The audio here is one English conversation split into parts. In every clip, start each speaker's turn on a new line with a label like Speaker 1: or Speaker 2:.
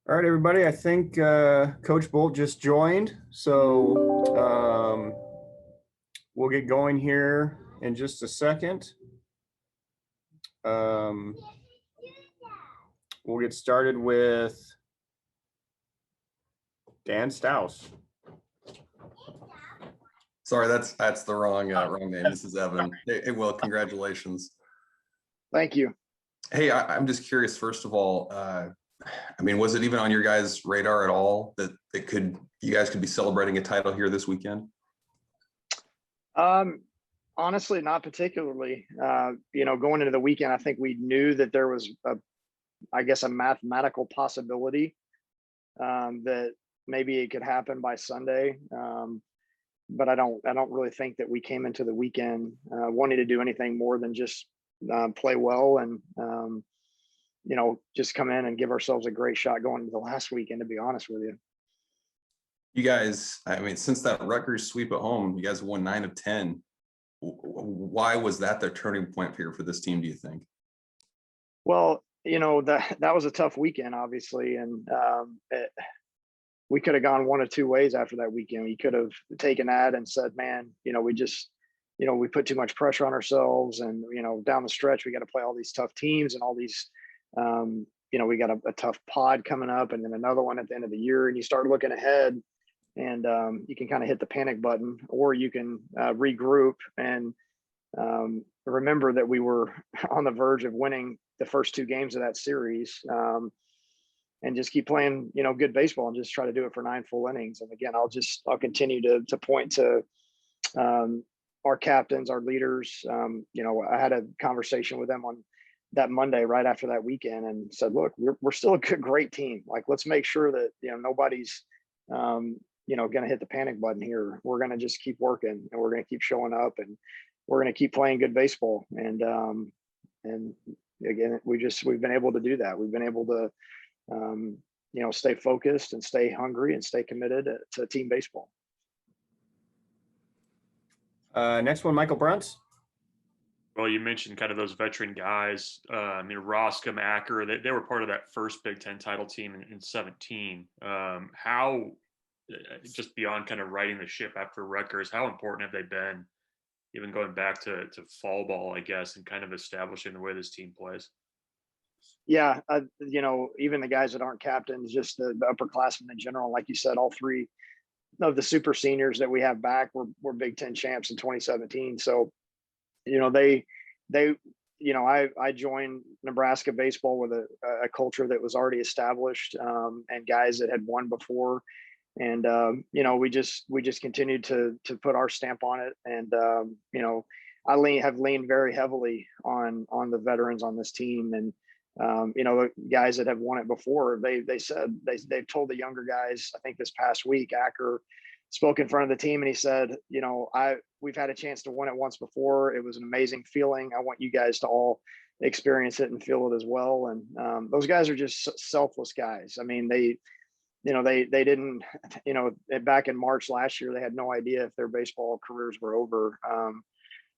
Speaker 1: All right, everybody. I think Coach Bolt just joined, so we'll get going here in just a second. We'll get started with Dan Stous.
Speaker 2: Sorry, that's the wrong name. This is Evan. Hey, Will, congratulations.
Speaker 3: Thank you.
Speaker 2: Hey, I'm just curious. First of all, was it even on your guys' radar at all that you guys could be celebrating a title here this weekend?
Speaker 3: Honestly, not particularly. Going into the weekend, I think we knew that there was a mathematical possibility that maybe it could happen by Sunday. But I don't really think that we came into the weekend wanting to do anything more than just play well and just come in and give ourselves a great shot going into the last weekend, to be honest with you.
Speaker 2: You guys, since that Rutgers sweep at home, you guys won 9 of 10. Why was that the turning point for this team, do you think?
Speaker 3: Well, that was a tough weekend, obviously, and we could have gone one of two ways after that weekend. We could have taken that and said, man, we put too much pressure on ourselves, and down the stretch we got to play all these tough teams and all these we got a tough pod coming up and then another one at the end of the year, and you start looking ahead and you can kind of hit the panic button, or you can regroup and remember that we were on the verge of winning the first two games of that series, and just keep playing good baseball and just try to do it for 9 full innings. And again, I'll continue to point to our captains, our leaders. I had a conversation with them on that Monday right after that weekend and said, look, we're still a great team. Like, let's make sure that nobody's going to hit the panic button here. We're going to just keep working, and we're going to keep showing up, and we're going to keep playing good baseball. And again, we've been able to do that. We've been able to stay focused and stay hungry and stay committed to team baseball.
Speaker 1: Next one, Michael Bruntz.
Speaker 4: Well, you mentioned kind of those veteran guys. Roscom, Acker, they were part of that first Big Ten title team in 17. How, just beyond kind of riding the ship after Rutgers, how important have they been, even going back to fall ball, I guess, and kind of establishing the way this team plays?
Speaker 3: Yeah, even the guys that aren't captains, just the upperclassmen in general, like you said, all three of the super seniors that we have back were Big Ten champs in 2017. So, I joined Nebraska baseball with a culture that was already established, and guys that had won before. And, we just continued to put our stamp on it. And, I have leaned very heavily on the veterans on this team. And, the guys that have won it before, they've told the younger guys, I think this past week, Acker spoke in front of the team and he said, we've had a chance to win it once before. It was an amazing feeling. I want you guys to all experience it and feel it as well. And those guys are just selfless guys. I mean, they didn't, back in March last year, they had no idea if their baseball careers were over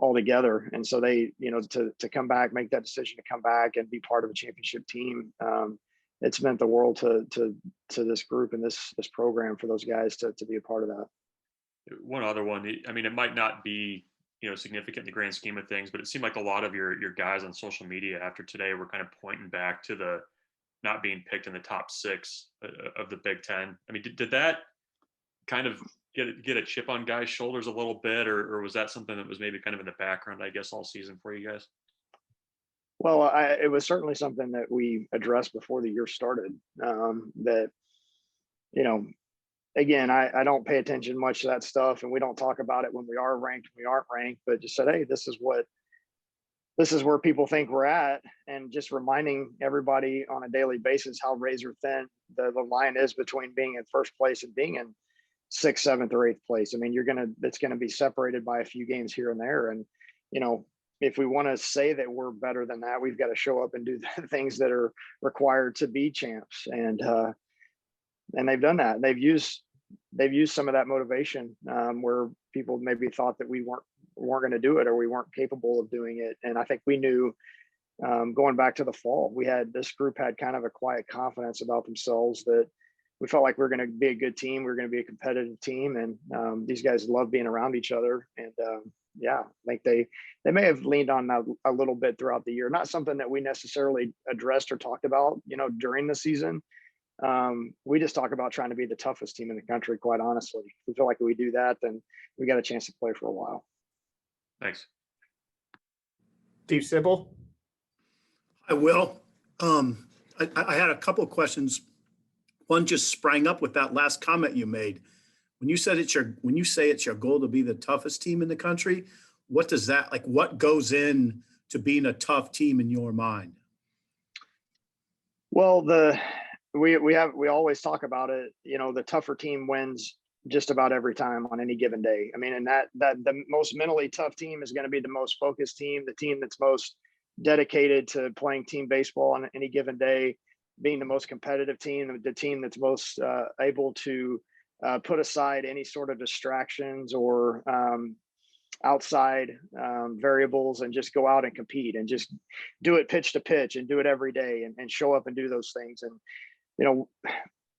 Speaker 3: altogether. And so they, to come back, make that decision to come back and be part of a championship team, it's meant the world to this group and this program for those guys to be a part of that.
Speaker 4: One other one, it might not be, significant in the grand scheme of things, but it seemed like a lot of your guys on social media after today were kind of pointing back to the not being picked in the top 6 of the Big Ten. Did that kind of get a chip on guys' shoulders a little bit, or was that something that was maybe kind of in the background, I guess, all season for you guys?
Speaker 3: Well, it was certainly something that we addressed before the year started. That, again, I don't pay attention much to that stuff, and we don't talk about it when we are ranked, we aren't ranked, but just said, hey, this is where people think we're at, and just reminding everybody on a daily basis how razor thin the line is between being in first place and being in 6th, 7th, or 8th place. It's gonna be separated by a few games here and there, and if we want to say that we're better than that, we've got to show up and do the things that are required to be champs. And they've done that. They've used some of that motivation where people maybe thought that we weren't going to do it, or we weren't capable of doing it. And I think we knew going back to the fall, this group had kind of a quiet confidence about themselves that we felt like we are going to be a good team. We are going to be a competitive team. And these guys love being around each other. And yeah, I think they may have leaned on that a little bit throughout the year. Not something that we necessarily addressed or talked about, during the season. We just talk about trying to be the toughest team in the country, quite honestly. If we feel like we do that, then we got a chance to play for a while.
Speaker 4: Thanks.
Speaker 1: Steve Sipple.
Speaker 5: I will. I had a couple of questions. One just sprang up with that last comment you made. When you say it's your goal to be the toughest team in the country, what does that, like, what goes in to being a tough team in your mind?
Speaker 3: Well, we always talk about it, the tougher team wins just about every time on any given day. I mean, and that the most mentally tough team is going to be the most focused team, the team that's most dedicated to playing team baseball on any given day, being the most competitive team, the team that's most able to put aside any sort of distractions or outside variables and just go out and compete and just do it pitch to pitch and do it every day and show up and do those things. And,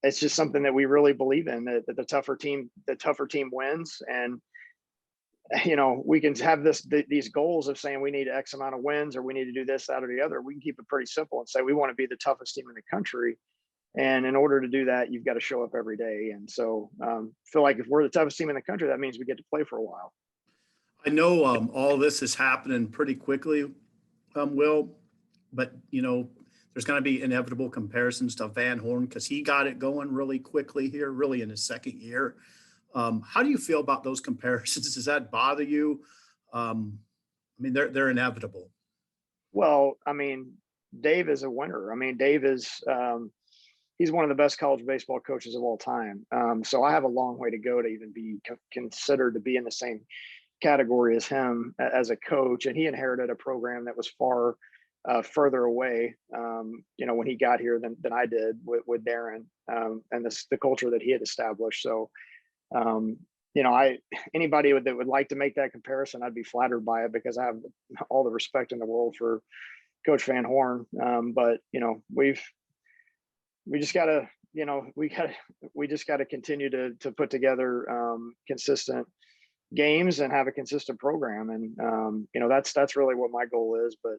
Speaker 3: it's just something that we really believe in, that the tougher team wins. And, we can have these goals of saying we need X amount of wins or we need to do this, that, or the other. We can keep it pretty simple and say we want to be the toughest team in the country. And in order to do that, you've got to show up every day. And so feel like if we're the toughest team in the country, that means we get to play for a while.
Speaker 5: I know all this is happening pretty quickly, Will, but there's going to be inevitable comparisons to Van Horn because he got it going really quickly here, really in his second year. How do you feel about those comparisons? Does that bother you? I mean, they're inevitable.
Speaker 3: Well, I mean, Dave is a winner. I mean, Dave is he's one of the best college baseball coaches of all time. So I have a long way to go to even be considered to be in the same category as him as a coach. And he inherited a program that was far further away, when he got here than I did with Darren and the culture that he had established. So, anybody that would like to make that comparison, I'd be flattered by it because I have all the respect in the world for Coach Van Horn. But we just gotta, we just gotta continue to put together consistent games and have a consistent program. And, that's really what my goal is. But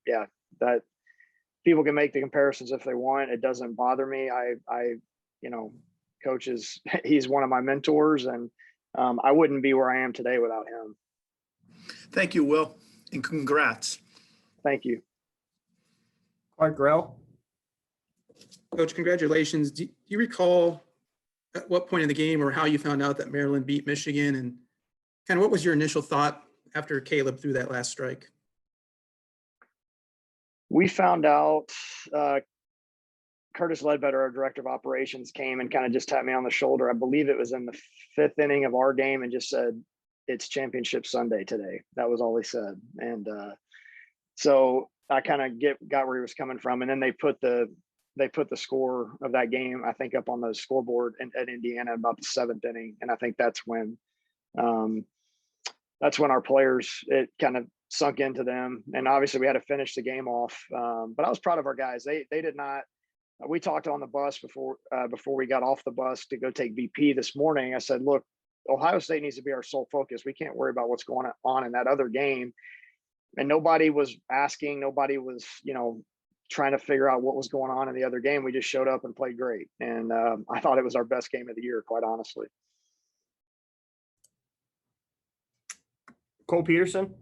Speaker 3: yeah, that people can make the comparisons if they want. It doesn't bother me. Coach he's one of my mentors, and I wouldn't be where I am today without him.
Speaker 5: Thank you, Will, and congrats.
Speaker 3: Thank you.
Speaker 1: Clark Grell.
Speaker 6: Coach, congratulations. Do you recall at what point in the game or how you found out that Maryland beat Michigan, and kind of what was your initial thought after Caleb threw that last strike?
Speaker 3: We found out Curtis Ledbetter, our director of operations, came and kind of just tapped me on the shoulder. I believe it was in the fifth inning of our game and just said, "It's championship Sunday today." That was all he said. And so I kind of got where he was coming from. And then they put the score of that game, I think, up on the scoreboard at Indiana about the seventh inning. And I think that's when our players, it kind of sunk into them. And obviously we had to finish the game off. But I was proud of our guys. They did not. We talked on the bus before we got off the bus to go take BP this morning. I said, look, Ohio State needs to be our sole focus. We can't worry about what's going on in that other game. And nobody was asking, nobody was, trying to figure out what was going on in the other game. We just showed up and played great. And I thought it was our best game of the year, quite honestly.
Speaker 1: Cole Peterson.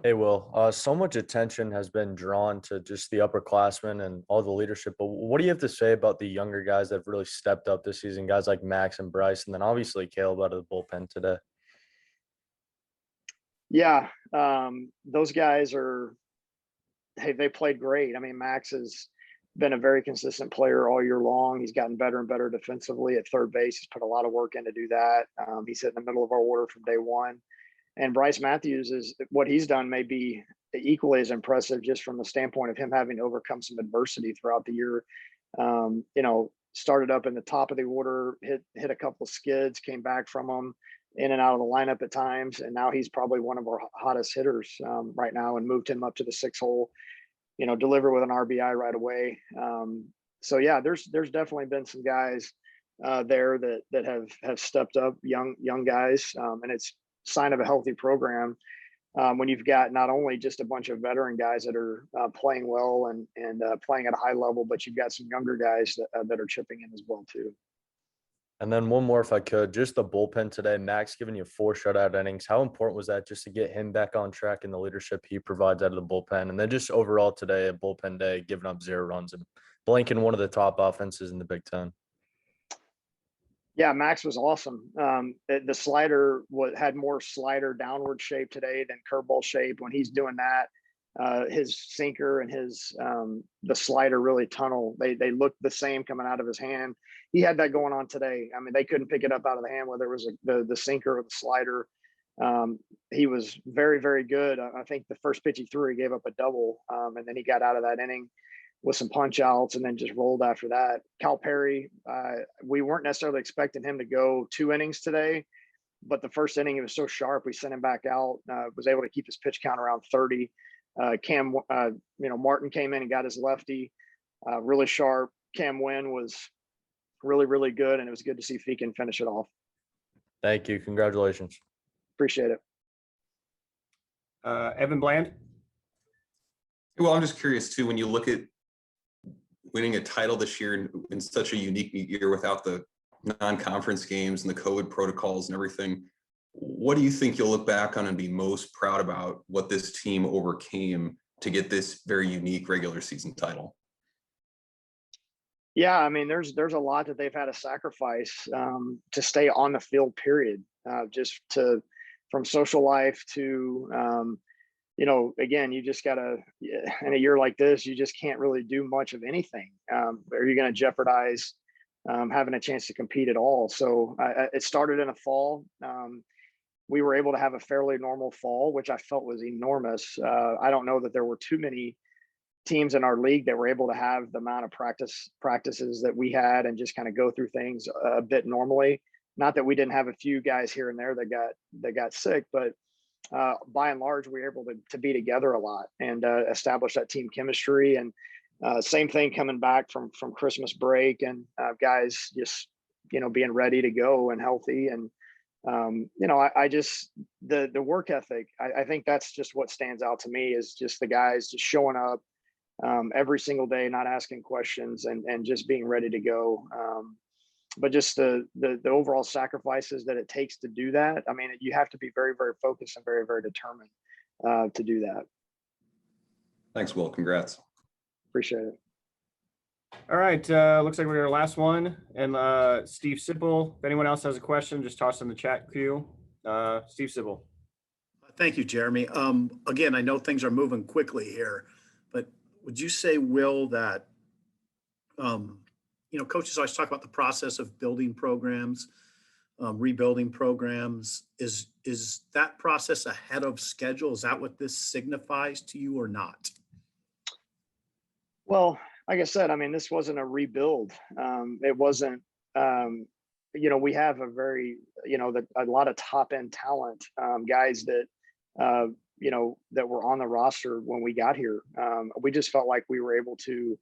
Speaker 7: Hey, Will, so much attention has been drawn to just the upperclassmen and all the leadership, but what do you have to say about the younger guys that have really stepped up this season, guys like Max and Bryce, and then obviously Caleb out of the bullpen today?
Speaker 3: Yeah, those guys they played great. I mean, Max has been a very consistent player all year long. He's gotten better and better defensively at third base. He's put a lot of work in to do that. He's hit in the middle of our order from day one. And Bryce Matthews, is what he's done may be equally as impressive just from the standpoint of him having to overcome some adversity throughout the year. Started up in the top of the order, hit a couple of skids, came back from them, in and out of the lineup at times. And now he's probably one of our hottest hitters right now, and moved him up to the 6 hole, deliver with an RBI right away. So yeah, there's definitely been some guys there that have stepped up, young guys. And it's a sign of a healthy program. When you've got not only just a bunch of veteran guys that are playing well and playing at a high level, but you've got some younger guys that are chipping in as well too.
Speaker 7: And then one more, if I could, just the bullpen today. Max giving you 4 shutout innings. How important was that just to get him back on track and the leadership he provides out of the bullpen? And then just overall today, a bullpen day, giving up 0 runs and blanking one of the top offenses in the Big Ten.
Speaker 3: Yeah, Max was awesome. The slider had more slider downward shape today than curveball shape. When he's doing that, his sinker and the slider really tunnel. They looked the same coming out of his hand. He had that going on today. I mean, they couldn't pick it up out of the hand, whether it was the sinker or the slider. He was very, very good. I think the first pitch he threw, he gave up a double, and then he got out of that inning with some punch outs and then just rolled after that. Cal Perry, we weren't necessarily expecting him to go 2 innings today, but the first inning, he was so sharp, we sent him back out, was able to keep his pitch count around 30. Martin came in and got his lefty, really sharp. Cam Wynn was really, really good, and it was good to see Feakin finish it off.
Speaker 7: Thank you. Congratulations.
Speaker 3: Appreciate it.
Speaker 1: Evan Bland.
Speaker 2: Well, I'm just curious too, when you look at winning a title this year in such a unique year without the non-conference games and the COVID protocols and everything, what do you think you'll look back on and be most proud about what this team overcame to get this very unique regular season title?
Speaker 3: Yeah, I mean, there's a lot that they've had to sacrifice to stay on the field, period. From social life to, again, you just gotta, in a year like this, you just can't really do much of anything. Are you going to jeopardize having a chance to compete at all? So it started in the fall. We were able to have a fairly normal fall, which I felt was enormous. I don't know that there were too many teams in our league that were able to have the amount of practices that we had and just kind of go through things a bit normally. Not that we didn't have a few guys here and there that got sick, but by and large, we were able to be together a lot and establish that team chemistry. And same thing coming back from Christmas break, and guys just being ready to go and healthy. And I just the work ethic. I think that's just what stands out to me, is just the guys just showing up every single day, not asking questions, and just being ready to go. But just the overall sacrifices that it takes to do that. I mean, you have to be very, very focused and very, very determined to do that.
Speaker 2: Thanks, Will. Congrats.
Speaker 3: Appreciate it.
Speaker 1: All right. Looks like we're our last one. And Steve Sipple, if anyone else has a question, just toss in the chat queue. Steve Sipple.
Speaker 5: Thank you, Jeremy. Again, I know things are moving quickly here, but would you say, Will, that coaches always talk about the process of building programs, rebuilding programs. Is that process ahead of schedule? Is that what this signifies to you or not?
Speaker 3: Well, like I said, I mean, this wasn't a rebuild. It wasn't, we have a very, a lot of top end talent, guys that, that were on the roster when we got here. We just felt like we were able to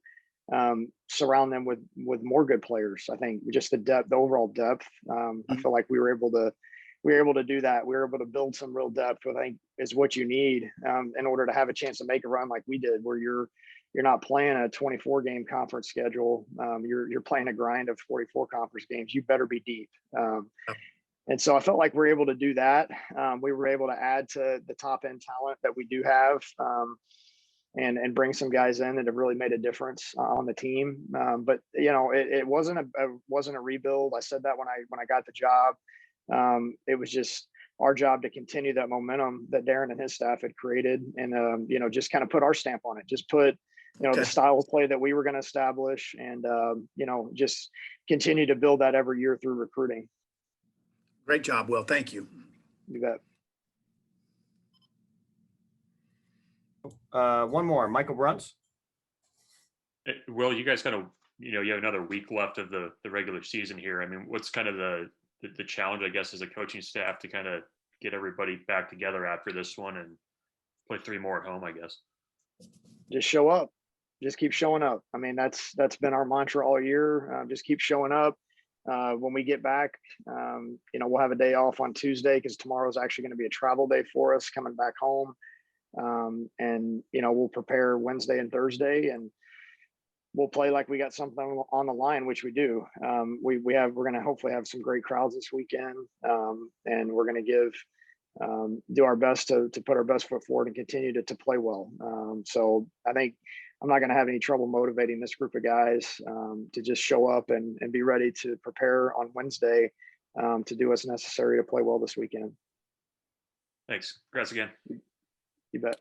Speaker 3: surround them with more good players. I think just the overall depth. I feel like we were able to do that. We were able to build some real depth, which I think is what you need in order to have a chance to make a run like we did, where you're not playing a 24 game conference schedule. You're playing a grind of 44 conference games. You better be deep. And so I felt like we're able to do that. We were able to add to the top end talent that we do have. And bring some guys in that have really made a difference on the team. But it wasn't a rebuild. I said that when I got the job. It was just our job to continue that momentum that Darren and his staff had created, and just kind of put our stamp on it. Just put the style of play that we were going to establish, and just continue to build that every year through recruiting.
Speaker 5: Great job, Will. Thank you.
Speaker 3: You bet.
Speaker 1: One more, Michael Bruntz.
Speaker 4: Will, you guys kind of, you have another week left of the regular season here. I mean, what's kind of the the challenge, I guess, as a coaching staff to kind of get everybody back together after this one and play 3 more at home, I guess.
Speaker 3: Just show up. Just keep showing up. I mean, that's been our mantra all year. Just keep showing up. When we get back, you know, we'll have a day off on Tuesday because tomorrow's actually going to be a travel day for us coming back home. And, you know, we'll prepare Wednesday and Thursday, and we'll play like we got something on the line, which we do. We're going to hopefully have some great crowds this weekend. And we're going to do our best to put our best foot forward and continue to play well. So I think I'm not going to have any trouble motivating this group of guys to just show up and be ready to prepare on Wednesday to do what's necessary to play well this weekend.
Speaker 4: Thanks. Congrats again.
Speaker 3: You bet.